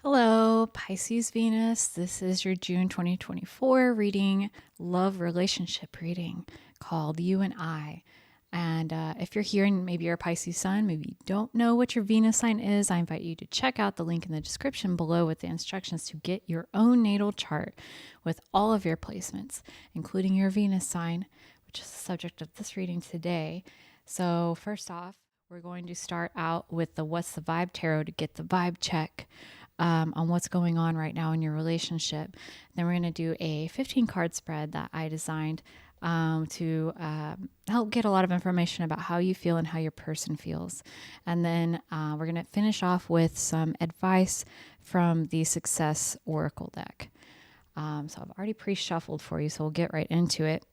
Hello, Pisces Venus. This is your June 2024 reading, love relationship reading called You and I. And if you're here and maybe you're a Pisces sun, maybe you don't know what your Venus sign is, I invite you to check out the link in the description below with the instructions to get your own natal chart with all of your placements, including your Venus sign, which is the subject of this reading today. So first off, we're going to start out with the What's the Vibe Tarot to get the vibe check on what's going on right now in your relationship. Then we're going to do a 15 card spread that I designed to help get a lot of information about how you feel and how your person feels. And then we're going to finish off with some advice from the Success Oracle deck. So I've already pre-shuffled for you, so we'll get right into it.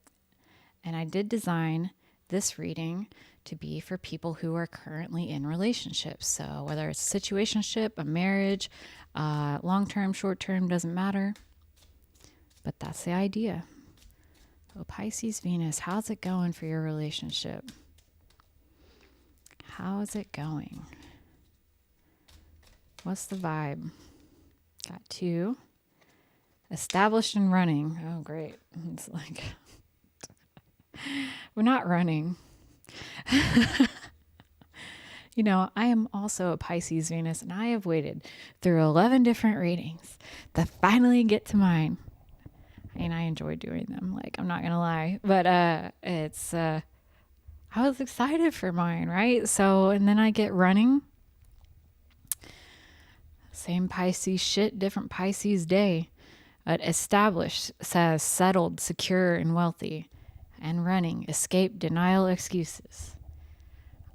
And I did design this reading to be for people who are currently in relationships. So whether it's a situationship, a marriage, long-term, short-term, doesn't matter. But that's the idea. So Pisces Venus, how's it going for your relationship? How is it going? What's the vibe? Got 2. Established and running. Oh, great. It's like, we're not running. You know, I am also a Pisces Venus, and I have waited through 11 different readings to finally get to mine. And I enjoy doing them, like, I'm not going to lie. But I was excited for mine, right? So, and then I get running. Same Pisces shit, different Pisces day. Established says settled, secure, and wealthy. And running, escape, denial, excuses.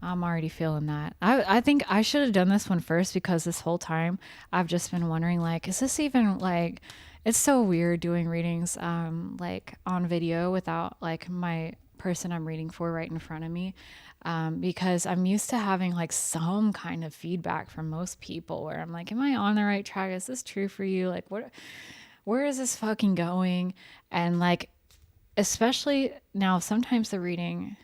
I'm already feeling that. I think I should have done this one first because this whole time I've just been wondering, like, is this even like, it's so weird doing readings like on video without like my person I'm reading for right in front of me, because I'm used to having like some kind of feedback from most people where I'm like, am I on the right track? Is this true for you? Like, where is this fucking going? And like, especially now, sometimes the reading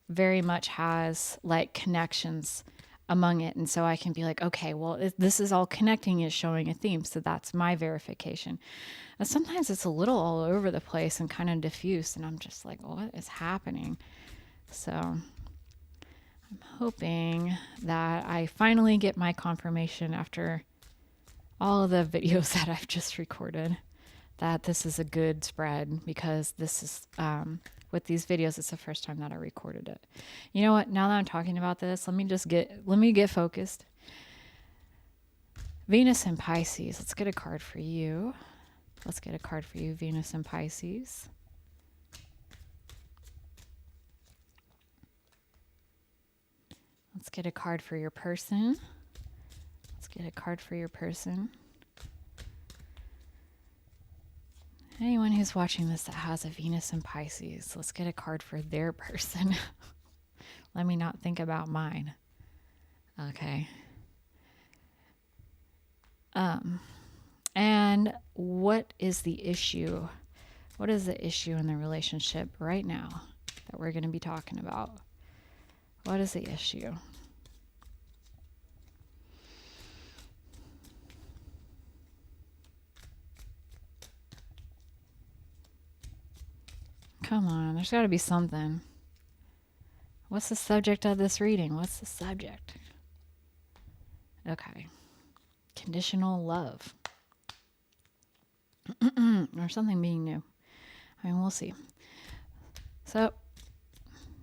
very much has like connections among it. And so I can be like, okay, well, this is all connecting, is showing a theme. So that's my verification. And sometimes it's a little all over the place and kind of diffuse. And I'm just like, what is happening? So I'm hoping that I finally get my confirmation after all of the videos that I've just recorded that this is a good spread, because this is, with these videos, it's the first time that I recorded it. You know what? Now that I'm talking about this, let me get focused. Venus and Pisces. Let's get a card for you. Let's get a card for you, Venus and Pisces. Let's get a card for your person. Let's get a card for your person. Anyone who's watching this that has a Venus in Pisces, let's get a card for their person. Let me not think about mine. Okay. And what is the issue? What is the issue in the relationship right now that we're going to be talking about? What is the issue? Come on, there's got to be something. What's the subject of this reading? What's the subject? Okay. Conditional love. Or something being new. I mean, we'll see. So,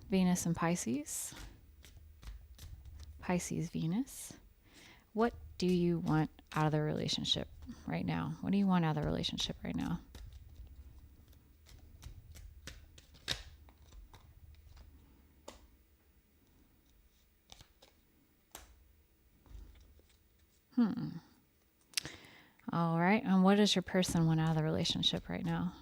Venus and Pisces. Pisces, Venus. What do you want out of the relationship right now? What do you want out of the relationship right now? All right. And what does your person want out of the relationship right now?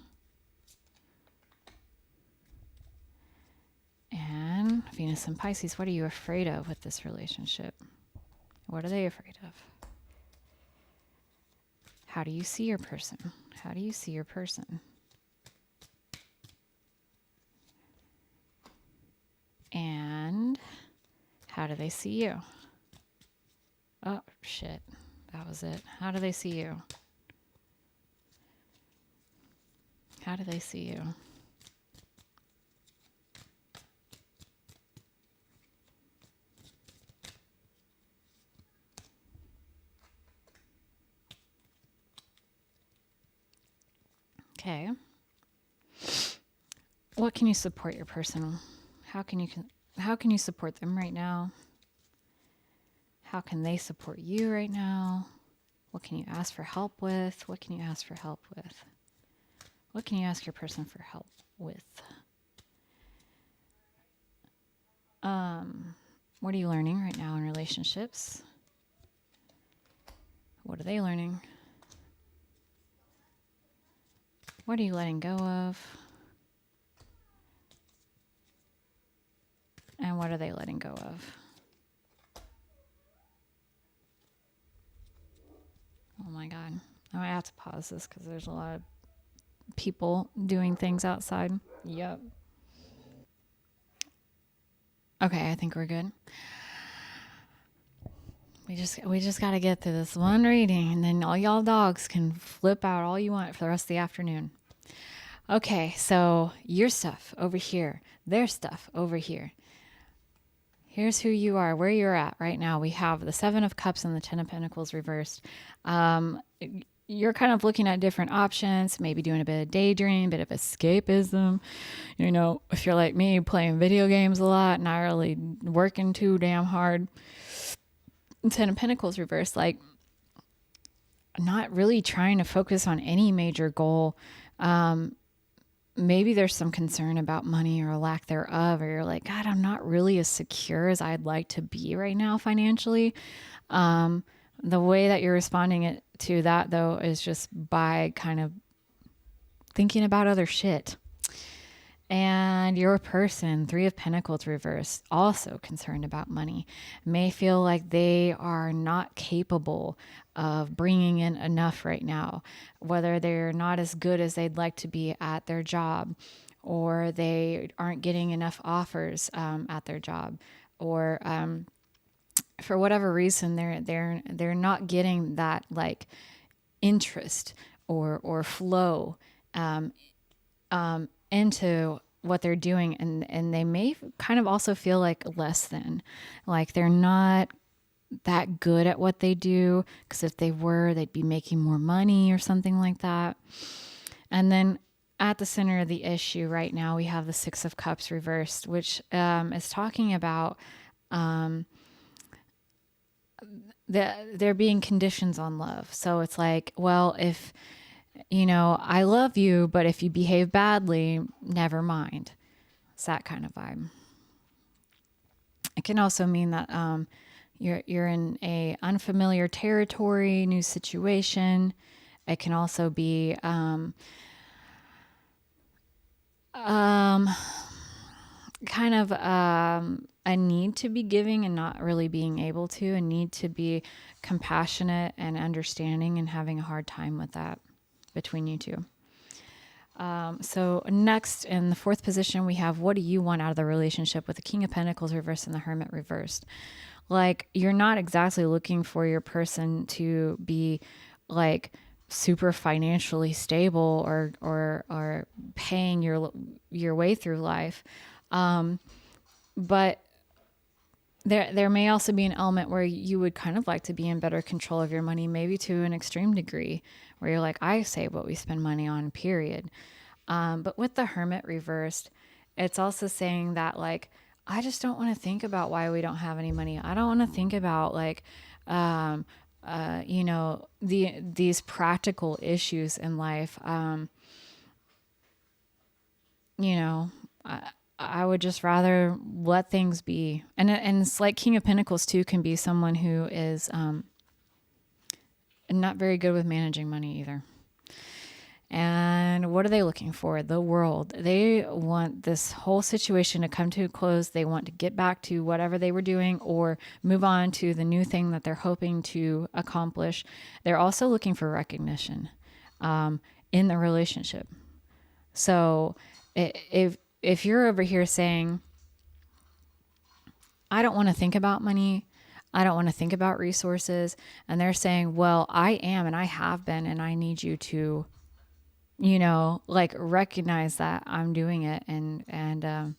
And Venus and Pisces, what are you afraid of with this relationship? What are they afraid of? How do you see your person? How do you see your person? And how do they see you? Oh, shit. That was it. How do they see you? How do they see you? Okay. What can you support your person? How can you support them right now? How can they support you right now? What can you ask for help with? What can you ask for help with? What can you ask your person for help with? What are you learning right now in relationships? What are they learning? What are you letting go of? And what are they letting go of? Oh my God. I might have to pause this because there's a lot of people doing things outside. Yep. Okay, I think we're good. We just got to get through this one reading, and then all y'all dogs can flip out all you want for the rest of the afternoon. Okay, so your stuff over here, their stuff over here. Here's who you are, where you're at right now. We have the Seven of Cups and the Ten of Pentacles reversed. You're kind of looking at different options, maybe doing a bit of daydream, bit of escapism. You know, if you're like me, playing video games a lot, not really working too damn hard. Ten of Pentacles reversed, like not really trying to focus on any major goal. Maybe there's some concern about money or a lack thereof, or you're like, God, I'm not really as secure as I'd like to be right now financially. The way that you're responding to that, though, is just by kind of thinking about other shit. And your person, Three of Pentacles reverse, also concerned about money, may feel like they are not capable of bringing in enough right now, whether they're not as good as they'd like to be at their job, or they aren't getting enough offers at their job, or for whatever reason they're not getting that like interest or flow into what they're doing, and they may kind of also feel like less than, like they're not that good at what they do, because if they were, they'd be making more money or something like that. And then at the center of the issue right now, we have the Six of Cups reversed, which is talking about there being conditions on love. So it's like, well, if I love you, but if you behave badly, never mind. It's that kind of vibe. It can also mean that you're in a unfamiliar territory, new situation. It can also be kind of a need to be giving and not really being able to, a need to be compassionate and understanding, and having a hard time with that between you two. So next, in the fourth position, we have, what do you want out of the relationship, with the King of Pentacles reversed and the Hermit reversed. Like, you're not exactly looking for your person to be like super financially stable or paying your way through life. But there may also be an element where you would kind of like to be in better control of your money, maybe to an extreme degree, where you're like, I save what we spend money on, period. But with the Hermit reversed, it's also saying that, like, I just don't want to think about why we don't have any money. I don't want to think about like, these practical issues in life. I would just rather let things be. And it's like King of Pentacles too can be someone who is not very good with managing money either. And what are they looking for? The world. They want this whole situation to come to a close. They want to get back to whatever they were doing or move on to the new thing that they're hoping to accomplish. They're also looking for recognition in the relationship. So if you're over here saying, I don't want to think about money, I don't want to think about resources. And they're saying, well, I am and I have been, and I need you to, like recognize that I'm doing it and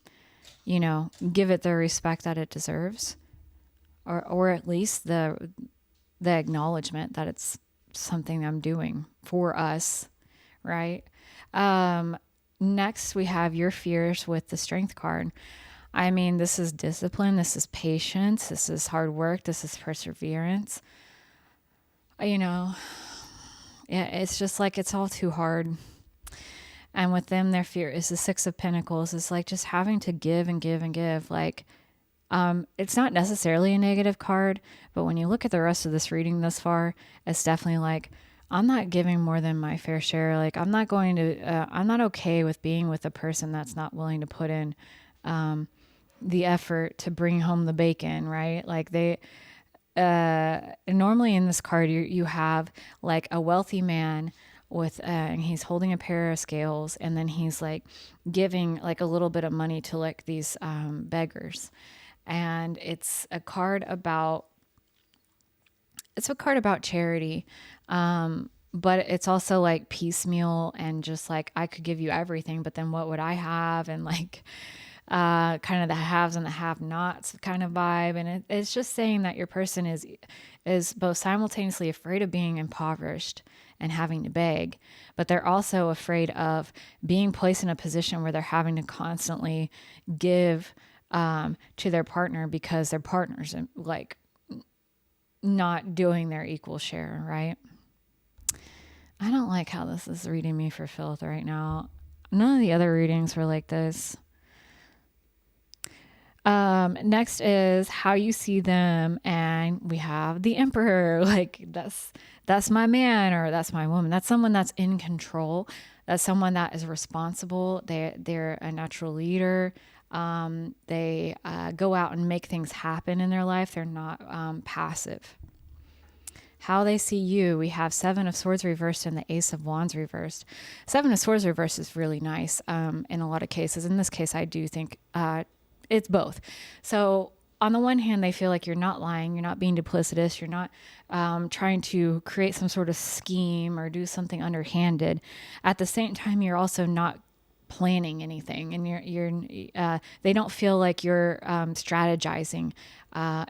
give it the respect that it deserves, or at least the acknowledgement that it's something I'm doing for us, right? Next, we have your fears with the Strength card. I mean, this is discipline, this is patience, this is hard work, this is perseverance. It's just like it's all too hard. And with them, their fear is the Six of Pentacles. It's like just having to give and give and give. Like, it's not necessarily a negative card, but when you look at the rest of this reading thus far, it's definitely like, I'm not giving more than my fair share. Like, I'm not okay with being with a person that's not willing to put in the effort to bring home the bacon, right? Like normally in this card, you have like a wealthy man with and he's holding a pair of scales, and then he's like giving like a little bit of money to like these beggars. And it's a card about charity, but it's also like piecemeal and just like, I could give you everything, but then what would I have? And like kind of the haves and the have-nots kind of vibe. And it's just saying that your person is both simultaneously afraid of being impoverished and having to beg, but they're also afraid of being placed in a position where they're having to constantly give to their partner because their partner's like not doing their equal share, right? I don't like how this is reading me for filth right now. None of the other readings were like this. Next is how you see them, and we have the Emperor. Like that's my man, or that's my woman. That's someone that's in control. That's someone that is responsible. They're a natural leader. They go out and make things happen in their life. They're not passive. How they see you, we have Seven of Swords reversed and the Ace of Wands reversed. Seven of Swords reversed is really nice in a lot of cases. In this case, I do think it's both. So on the one hand, they feel like you're not lying, you're not being duplicitous, you're not trying to create some sort of scheme or do something underhanded. At the same time, you're also not planning anything, and they don't feel like you're strategizing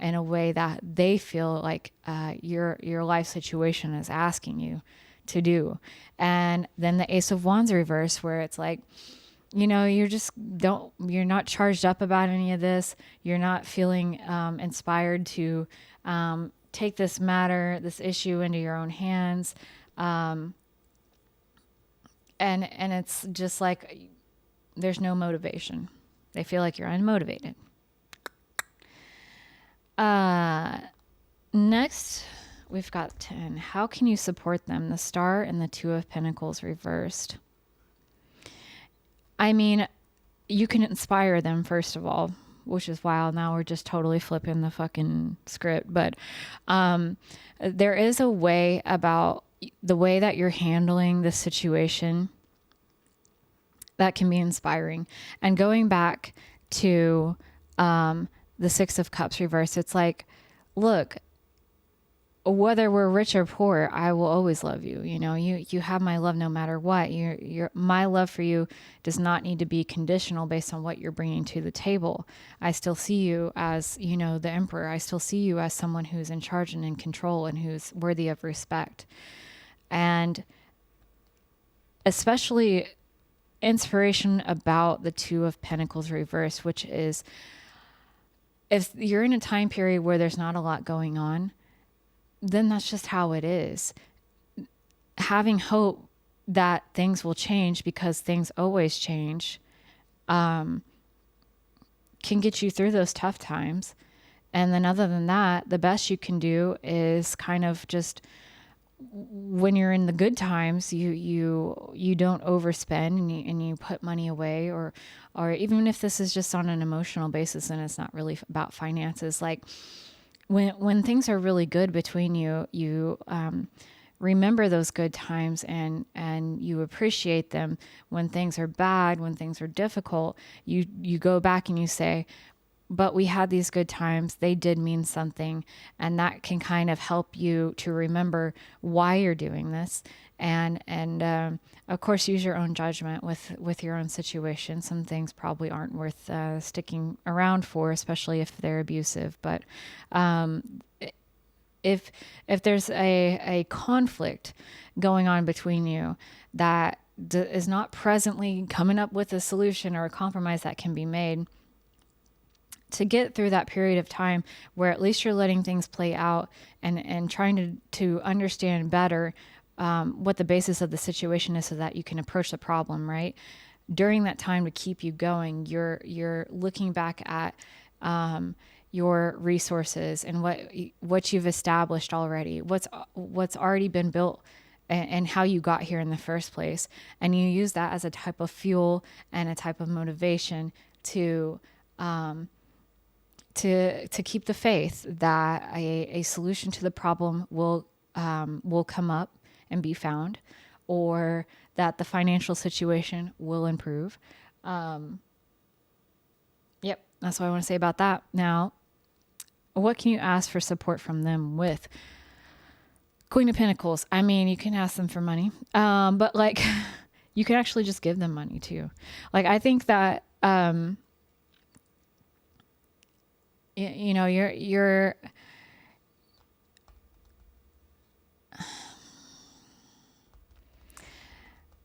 in a way that they feel like your life situation is asking you to do. And then the Ace of Wands reverse, where it's like, you're not charged up about any of this. You're not feeling inspired to take this issue into your own hands. And it's just like, there's no motivation. They feel like you're unmotivated. Next, we've got 10. How can you support them? The Star and the Two of Pentacles reversed. I mean, you can inspire them, first of all, which is wild. Now we're just totally flipping the fucking script. But there is a way about the way that you're handling this situation that can be inspiring. And going back to the Six of Cups reverse, it's like, look, whether we're rich or poor, I will always love you. You have my love no matter what. My love for you does not need to be conditional based on what you're bringing to the table. I still see you as, the Emperor. I still see you as someone who's in charge and in control and who's worthy of respect. And especially inspiration about the Two of Pentacles reverse, which is, if you're in a time period where there's not a lot going on, then that's just how it is. Having hope that things will change, because things always change, can get you through those tough times. And then other than that, the best you can do is kind of just, when you're in the good times, you don't overspend and you put money away, or even if this is just on an emotional basis and it's not really about finances, like when things are really good between you, you remember those good times and you appreciate them. When things are bad, when things are difficult, you go back and you say, but we had these good times. They did mean something. And that can kind of help you to remember why you're doing this. And of course, use your own judgment with your own situation. Some things probably aren't worth sticking around for, especially if they're abusive. But if there's a conflict going on between you that is not presently coming up with a solution or a compromise that can be made, to get through that period of time where at least you're letting things play out and trying to understand better what the basis of the situation is so that you can approach the problem, right? During that time, to keep you going, you're looking back at your resources and what you've established already, what's already been built, and how you got here in the first place. And you use that as a type of fuel and a type of motivation to keep the faith that a solution to the problem will come up and be found, or that the financial situation will improve. Yep, that's what I want to say about that. Now, what can you ask for support from them with? Queen of Pentacles. I mean, you can ask them for money, but like, you can actually just give them money too. Like, I think that you're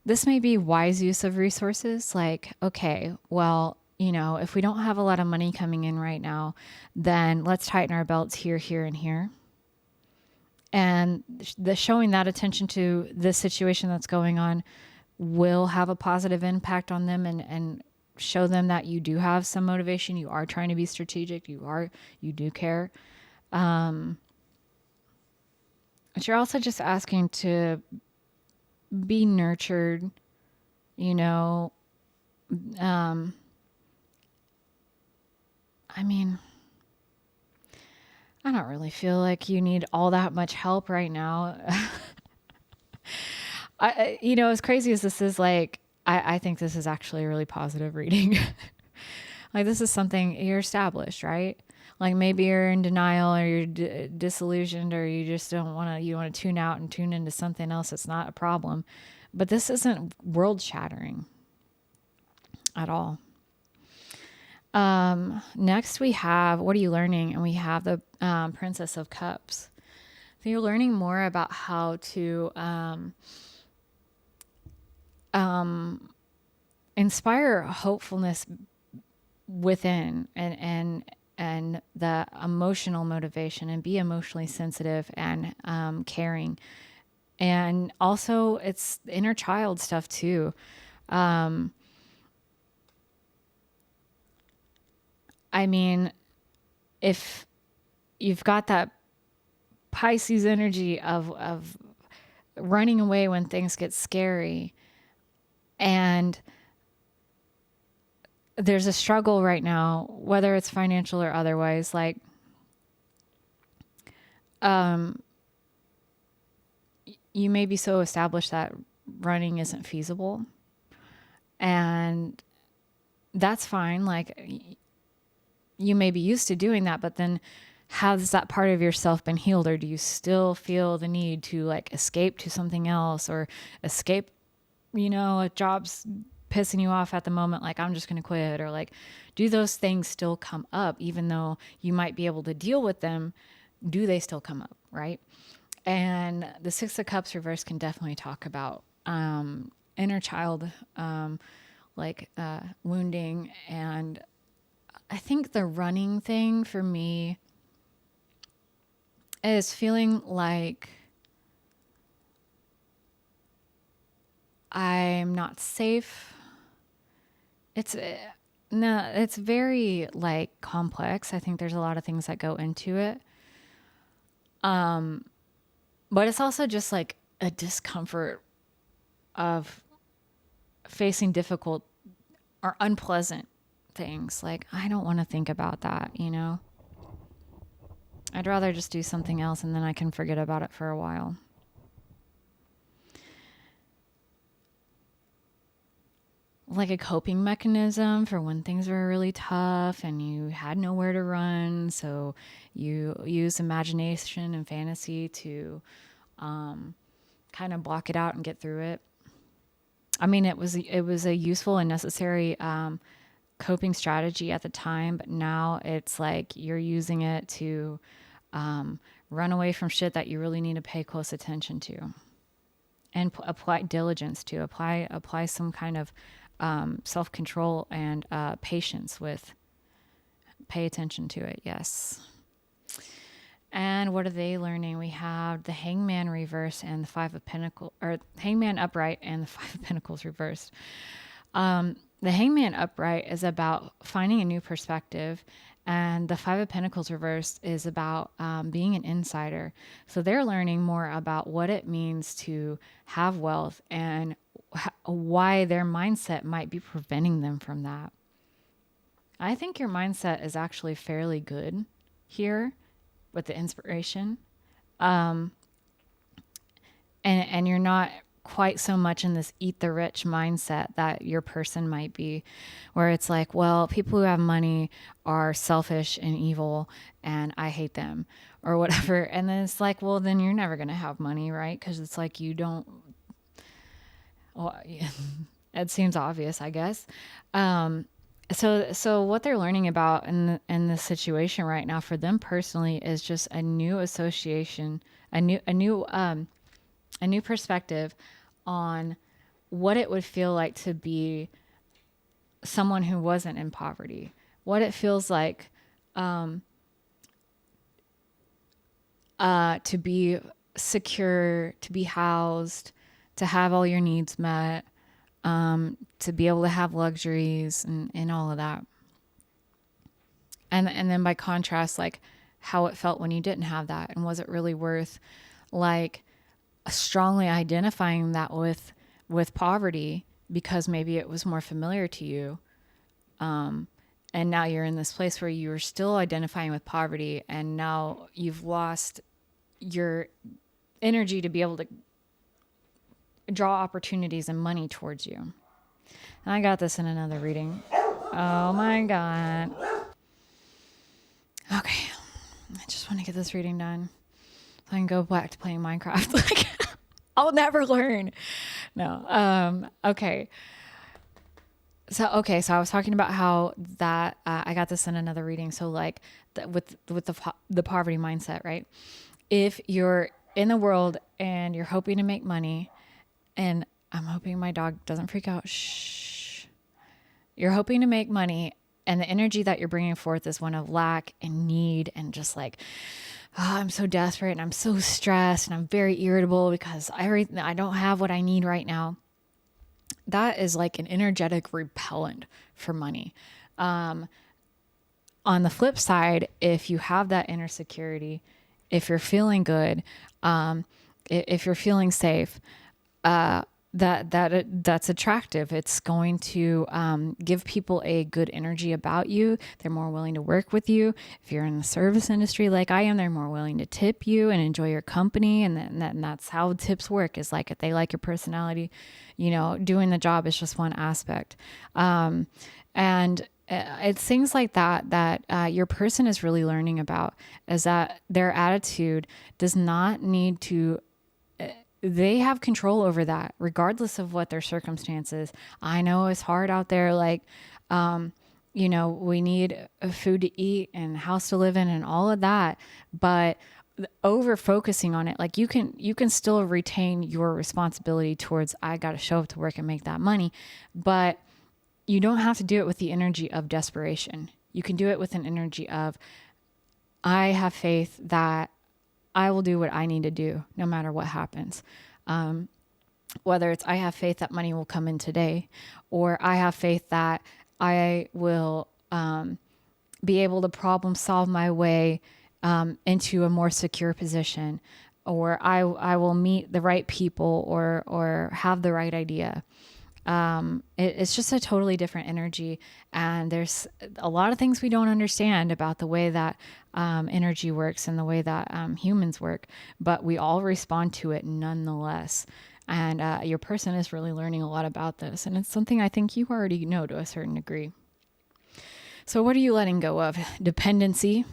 this may be wise use of resources. Like, okay, well, if we don't have a lot of money coming in right now, then let's tighten our belts here, here, and here. And the showing that attention to the situation that's going on will have a positive impact on them, and show them that you do have some motivation. You are trying to be strategic. You do care. But you're also just asking to be nurtured, I mean, I don't really feel like you need all that much help right now. As crazy as this is, like, I think this is actually a really positive reading. Like, this is something you're established, right? Like, maybe you're in denial, or you're disillusioned, or you just you want to tune out and tune into something else. It's not a problem. But this isn't world shattering at all. Next we have, what are you learning? And we have the Princess of Cups. So you're learning more about how to inspire hopefulness within, and the emotional motivation, and be emotionally sensitive and caring. And also, it's inner child stuff too. I mean, if you've got that Pisces energy of running away when things get scary, and there's a struggle right now, whether it's financial or otherwise, like, you may be so established that running isn't feasible, and that's fine. Like, you may be used to doing that, but then has that part of yourself been healed, or do you still feel the need to, like, escape to something else, or escape, a job's pissing you off at the moment, like, I'm just going to quit, or like, do those things still come up? Even though you might be able to deal with them, do they still come up, right? And the Six of Cups reverse can definitely talk about inner child, wounding. And I think the running thing for me is feeling like I'm not safe. It's very, like, complex. I think there's a lot of things that go into it. But it's also just like a discomfort of facing difficult or unpleasant things. Like, I don't want to think about that, I'd rather just do something else, and then I can forget about it for a while. like a coping mechanism for when things were really tough and you had nowhere to run. So you use imagination and fantasy to kind of block it out and get through it. I mean, it was a useful and necessary coping strategy at the time, but now it's like you're using it to run away from shit that you really need to pay close attention to, and apply diligence to apply some kind of self-control and patience with. Pay attention to it. Yes. And what are they learning? We have the Hangman reverse and the Five of Pentacles, or Hangman upright and the Five of Pentacles reversed. The Hangman upright is about finding a new perspective, and the Five of Pentacles reversed is about being an insider. So they're learning more about what it means to have wealth and why their mindset might be preventing them from that. I think your mindset is actually fairly good here with the inspiration. And you're not quite so much in this eat the rich mindset that your person might be, where it's like, well, people who have money are selfish and evil and I hate them or whatever. And then it's like, well, then you're never going to have money, right? Because it's like you don't, well, it seems obvious, I guess. So what they're learning about in this situation right now for them personally is just a new association, a new perspective on what it would feel like to be someone who wasn't in poverty, what it feels like to be secure, to be housed, to have all your needs met, to be able to have luxuries and all of that. And then by contrast, like how it felt when you didn't have that, and was it really worth like strongly identifying that with poverty because maybe it was more familiar to you. And now you're in this place where you're still identifying with poverty, and now you've lost your energy to be able to draw opportunities and money towards you. And I got this in another reading. Oh my God. Okay. I just want to get this reading done so I can go back to playing Minecraft. Like, I'll never learn. No. Okay. So I was talking about how that I got this in another reading. So like with the poverty mindset, right? If you're in the world and you're hoping to make money, and I'm hoping my dog doesn't freak out. Shh. You're hoping to make money, and the energy that you're bringing forth is one of lack and need, and just like, oh, I'm so desperate and I'm so stressed and I'm very irritable because I don't have what I need right now. That is like an energetic repellent for money. On the flip side, if you have that inner security, if you're feeling good, if you're feeling safe, that's attractive. It's going to give people a good energy about you. They're more willing to work with you. If you're in the service industry like I am, they're more willing to tip you and enjoy your company. And that's how tips work, is like if they like your personality, doing the job is just one aspect. And it's things like that your person is really learning about, is that their attitude does not need to, they have control over that regardless of what their circumstances. I know it's hard out there. Like, we need food to eat and house to live in and all of that, but over focusing on it, like you can still retain your responsibility towards, I got to show up to work and make that money, but you don't have to do it with the energy of desperation. You can do it with an energy of, I have faith that I will do what I need to do no matter what happens. Whether it's I have faith that money will come in today, or I have faith that I will be able to problem solve my way into a more secure position, or I will meet the right people or have the right idea. It's just a totally different energy, and there's a lot of things we don't understand about the way that energy works and the way that humans work, but we all respond to it nonetheless. And your person is really learning a lot about this. And it's something I think you already know to a certain degree. So what are you letting go of? Dependency,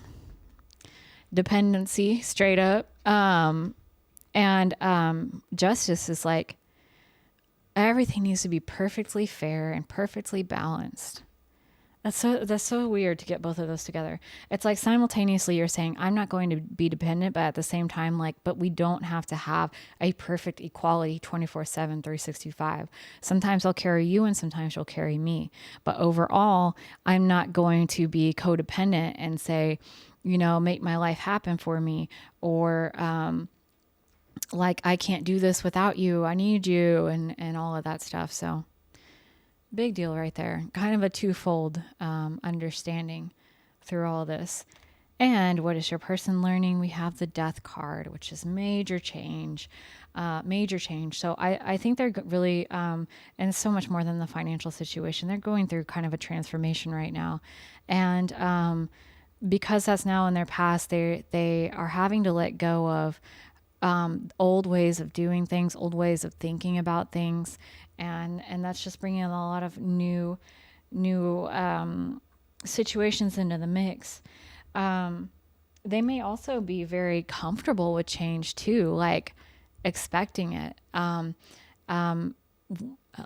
straight up. Justice is like, everything needs to be perfectly fair and perfectly balanced. That's so weird to get both of those together. It's like simultaneously you're saying, I'm not going to be dependent, but at the same time, like, but we don't have to have a perfect equality 24/7, 365. Sometimes I'll carry you and sometimes you'll carry me. But overall, I'm not going to be codependent and say, make my life happen for me, or like, I can't do this without you. I need you, and all of that stuff. So big deal right there. Kind of a twofold understanding through all this. And what is your person learning? We have the Death card, which is major change. So I think they're really, and it's so much more than the financial situation. They're going through kind of a transformation right now. And because that's now in their past, they are having to let go of old ways of doing things, old ways of thinking about things. And that's just bringing a lot of new situations into the mix. They may also be very comfortable with change too, like expecting it,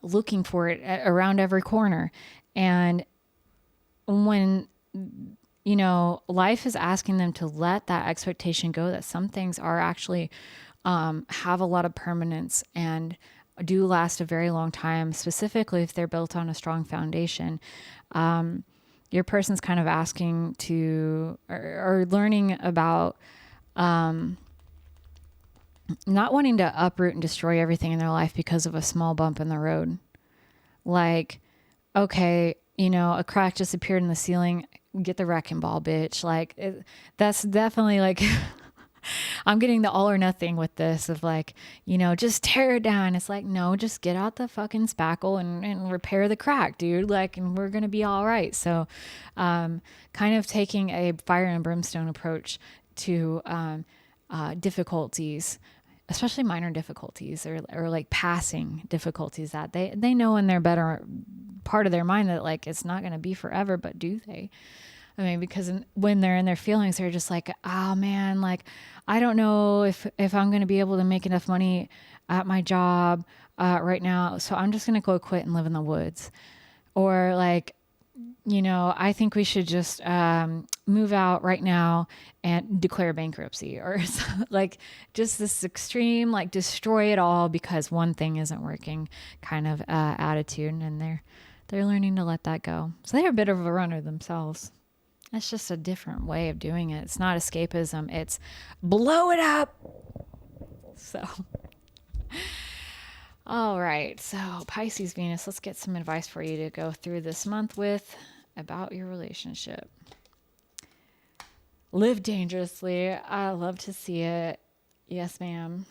looking for it around every corner. And when, life is asking them to let that expectation go, that some things are actually have a lot of permanence and do last a very long time, specifically if they're built on a strong foundation. Your person's kind of asking to, or learning about not wanting to uproot and destroy everything in their life because of a small bump in the road. Like, okay, a crack just appeared in the ceiling, get the wrecking ball, bitch. Like, that's definitely like... I'm getting the all or nothing with this of like, just tear it down. It's like, no, just get out the fucking spackle and repair the crack, dude. Like, and we're going to be all right. So, kind of taking a fire and brimstone approach to, difficulties, especially minor difficulties or like passing difficulties that they know in their better part of their mind that like, it's not going to be forever, but do they? I mean, because when they're in their feelings, they're just like, oh man, like, I don't know if I'm going to be able to make enough money at my job right now. So I'm just going to go quit and live in the woods. Or like, I think we should just move out right now and declare bankruptcy, or like just this extreme, like destroy it all because one thing isn't working kind of attitude. And they're learning to let that go. So they're a bit of a runner themselves. That's just a different way of doing it. It's not escapism. It's blow it up. So, all right. So Pisces Venus, let's get some advice for you to go through this month with about your relationship. Live dangerously. I love to see it. Yes, ma'am.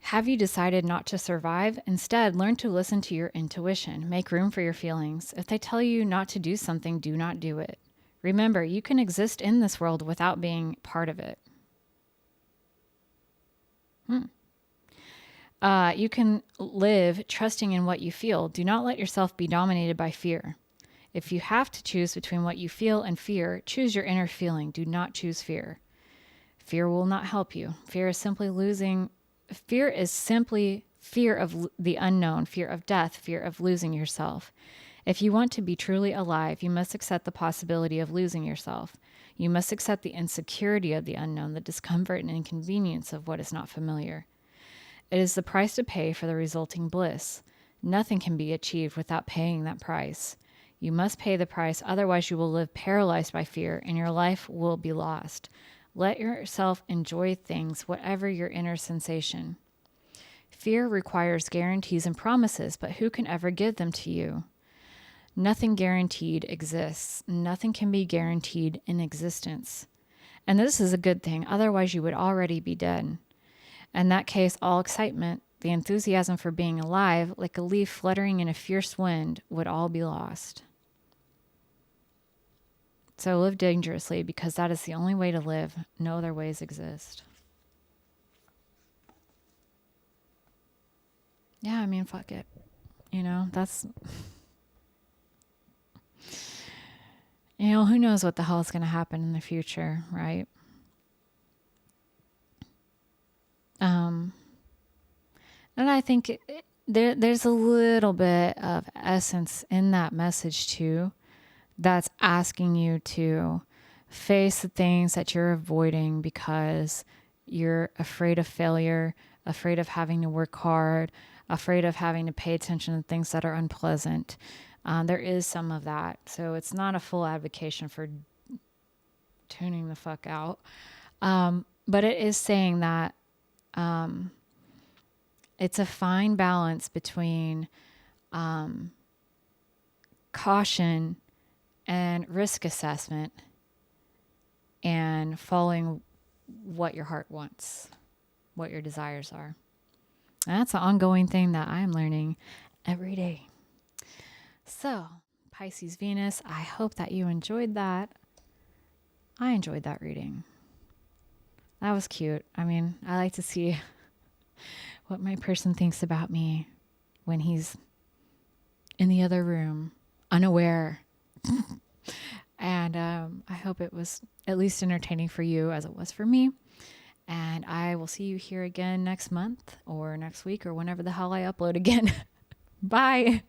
Have you decided not to survive? Instead, learn to listen to your intuition. Make room for your feelings. If they tell you not to do something, do not do it. Remember, you can exist in this world without being part of it. You can live trusting in what you feel. Do not let yourself be dominated by fear. If you have to choose between what you feel and fear, choose your inner feeling. Do not choose fear. Fear will not help you. Fear is simply fear of the unknown, fear of death, fear of losing yourself. If you want to be truly alive, you must accept the possibility of losing yourself. You must accept the insecurity of the unknown, the discomfort and inconvenience of what is not familiar. It is the price to pay for the resulting bliss. Nothing can be achieved without paying that price. You must pay the price, otherwise you will live paralyzed by fear and your life will be lost. Let yourself enjoy things, whatever your inner sensation. Fear requires guarantees and promises, but who can ever give them to you? Nothing guaranteed exists. Nothing can be guaranteed in existence. And this is a good thing, otherwise you would already be dead. In that case, all excitement, the enthusiasm for being alive, like a leaf fluttering in a fierce wind, would all be lost. So live dangerously, because that is the only way to live. No other ways exist. Yeah, I mean, fuck it. That's, who knows what the hell is going to happen in the future, right? And I think there's a little bit of essence in that message too, that's asking you to face the things that you're avoiding because you're afraid of failure, afraid of having to work hard, afraid of having to pay attention to things that are unpleasant. There is some of that. So it's not a full advocation for tuning the fuck out. But it is saying that it's a fine balance between caution and risk assessment and following what your heart wants, what your desires are. And that's an ongoing thing that I'm learning every day. So, Pisces Venus, I hope that you enjoyed that. I enjoyed that reading. That was cute. I mean, I like to see what my person thinks about me when he's in the other room, unaware. And I hope it was at least entertaining for you as it was for me. And I will see you here again next month or next week or whenever the hell I upload again. Bye.